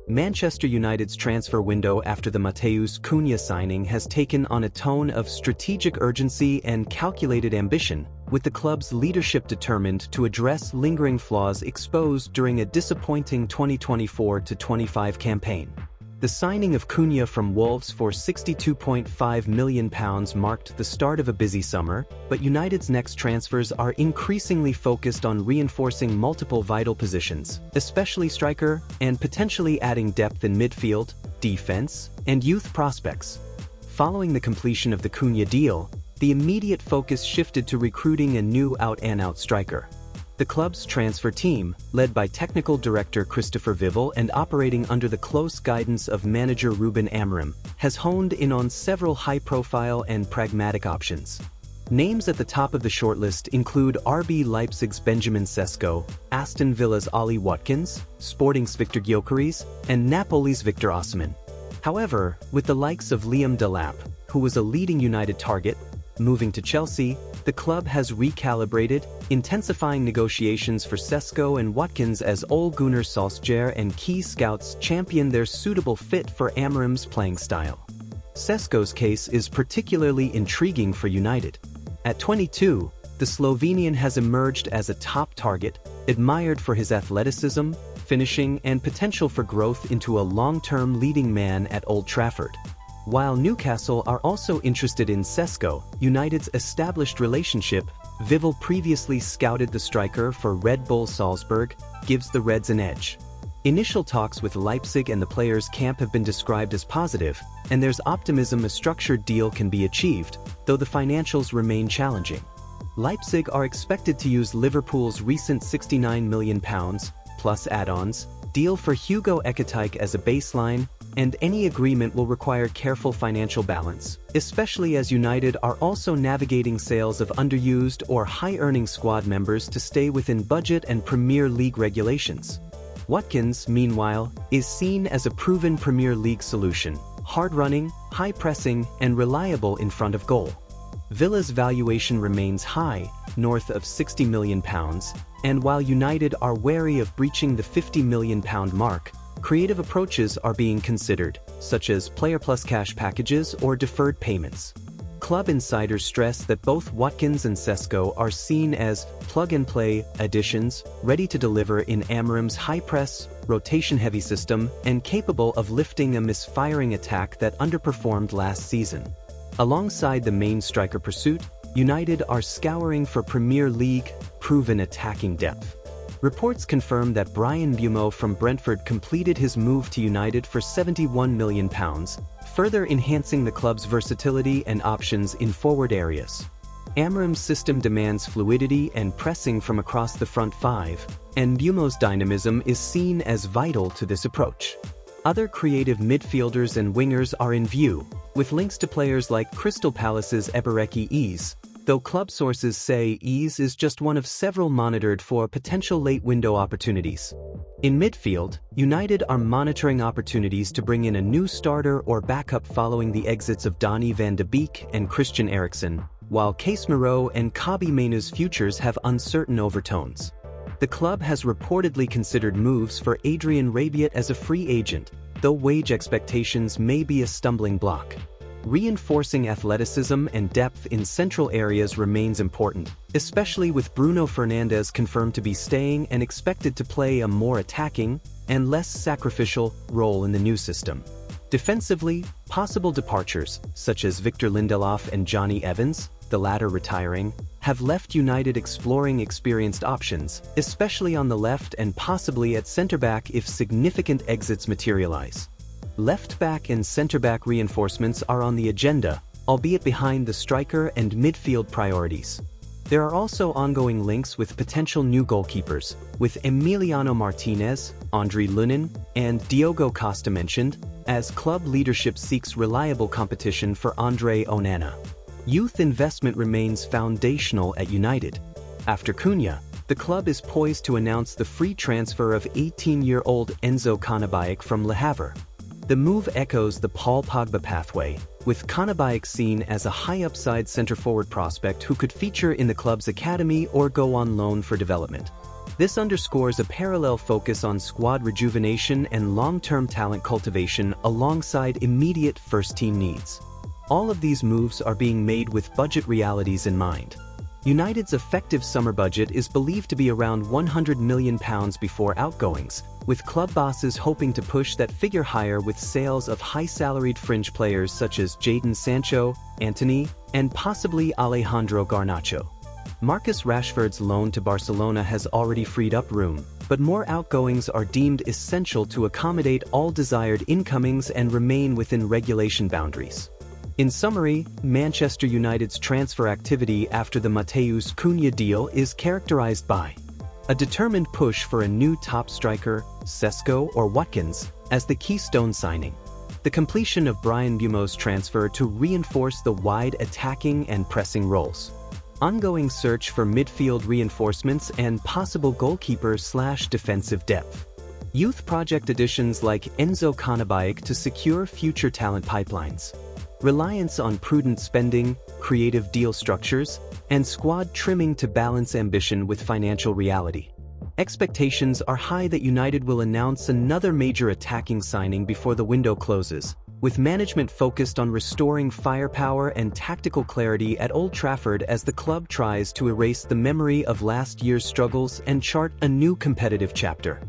Manchester United's transfer window after the Matheus Cunha signing has taken on a tone of strategic urgency and calculated ambition, with the club's leadership determined to address lingering flaws exposed during a disappointing 2024-25 campaign. The signing of Cunha from Wolves for £62.5 million marked the start of a busy summer, but United's next transfers are increasingly focused on reinforcing multiple vital positions, especially striker, and potentially adding depth in midfield, defense, and youth prospects. Following the completion of the Cunha deal, the immediate focus shifted to recruiting a new out-and-out striker. The club's transfer team, led by technical director Christopher Vival and operating under the close guidance of manager Ruben Amorim, has honed in on several high-profile and pragmatic options. Names at the top of the shortlist include RB Leipzig's Benjamin Sesko, Aston Villa's Ollie Watkins, Sporting's Victor Gyökeres, and Napoli's Victor Osimhen. However, with the likes of Liam Delap, who was a leading United target, moving to Chelsea, the club has recalibrated, intensifying negotiations for Sesko and Watkins as Ole Gunnar Solskjaer and key scouts champion their suitable fit for Amorim's playing style. Sesko's case is particularly intriguing for United. At 22, the Slovenian has emerged as a top target, admired for his athleticism, finishing, and potential for growth into a long-term leading man at Old Trafford. While Newcastle are also interested in Sesko, United's established relationship, Vival previously scouted the striker for Red Bull Salzburg, gives the Reds an edge. Initial talks with Leipzig and the players' camp have been described as positive, and there's optimism a structured deal can be achieved, though the financials remain challenging. Leipzig are expected to use Liverpool's recent £69 million, plus add-ons, deal for Hugo Ekitike as a baseline, and any agreement will require careful financial balance, especially as United are also navigating sales of underused or high-earning squad members to stay within budget and Premier League regulations. Watkins, meanwhile, is seen as a proven Premier League solution, hard-running, high-pressing, and reliable in front of goal. Villa's valuation remains high, north of £60 million, and while United are wary of breaching the £50 million mark, creative approaches are being considered, such as player plus cash packages or deferred payments. Club insiders stress that both Watkins and Sesko are seen as plug-and-play additions, ready to deliver in Amorim's high-press, rotation-heavy system and capable of lifting a misfiring attack that underperformed last season. Alongside the main striker pursuit, United are scouring for Premier League proven attacking depth. Reports confirm that Bryan Mbeumo from Brentford completed his move to United for £71 million, further enhancing the club's versatility and options in forward areas. Amorim's system demands fluidity and pressing from across the front five, and Mbeumo's dynamism is seen as vital to this approach. Other creative midfielders and wingers are in view, with links to players like Crystal Palace's Ebereki Eze, though club sources say Eze is just one of several monitored for potential late-window opportunities. In midfield, United are monitoring opportunities to bring in a new starter or backup following the exits of Donny van de Beek and Christian Eriksen, while Casemiro and Kobbie Mainoo's futures have uncertain overtones. The club has reportedly considered moves for Adrien Rabiot as a free agent, though wage expectations may be a stumbling block. Reinforcing athleticism and depth in central areas remains important, especially with Bruno Fernandes confirmed to be staying and expected to play a more attacking and less sacrificial role in the new system. Defensively, possible departures, such as Victor Lindelof and Johnny Evans, the latter retiring, have left United exploring experienced options, especially on the left and possibly at centre-back if significant exits materialize. Left-back and centre-back reinforcements are on the agenda, albeit behind the striker and midfield priorities. There are also ongoing links with potential new goalkeepers, with Emiliano Martinez, Andre Lunin, and Diogo Costa mentioned, as club leadership seeks reliable competition for Andre Onana. Youth investment remains foundational at United. After Cunha, the club is poised to announce the free transfer of 18-year-old Enzo Cannabajik from Le Havre. The move echoes the Paul Pogba pathway, with Cannabajik seen as a high-upside centre-forward prospect who could feature in the club's academy or go on loan for development. This underscores a parallel focus on squad rejuvenation and long-term talent cultivation alongside immediate first-team needs. All of these moves are being made with budget realities in mind. United's effective summer budget is believed to be around £100 million before outgoings, with club bosses hoping to push that figure higher with sales of high-salaried fringe players such as Jadon Sancho, Antony, and possibly Alejandro Garnacho. Marcus Rashford's loan to Barcelona has already freed up room, but more outgoings are deemed essential to accommodate all desired incomings and remain within regulation boundaries. In summary, Manchester United's transfer activity after the Matheus Cunha deal is characterized by a determined push for a new top striker, Sesko or Watkins, as the keystone signing, the completion of Bryan Mbeumo's transfer to reinforce the wide attacking and pressing roles, ongoing search for midfield reinforcements and possible goalkeeper/defensive depth, youth project additions like Enzo Cannavajik to secure future talent pipelines, reliance on prudent spending, creative deal structures, and squad trimming to balance ambition with financial reality. Expectations are high that United will announce another major attacking signing before the window closes, with management focused on restoring firepower and tactical clarity at Old Trafford as the club tries to erase the memory of last year's struggles and chart a new competitive chapter.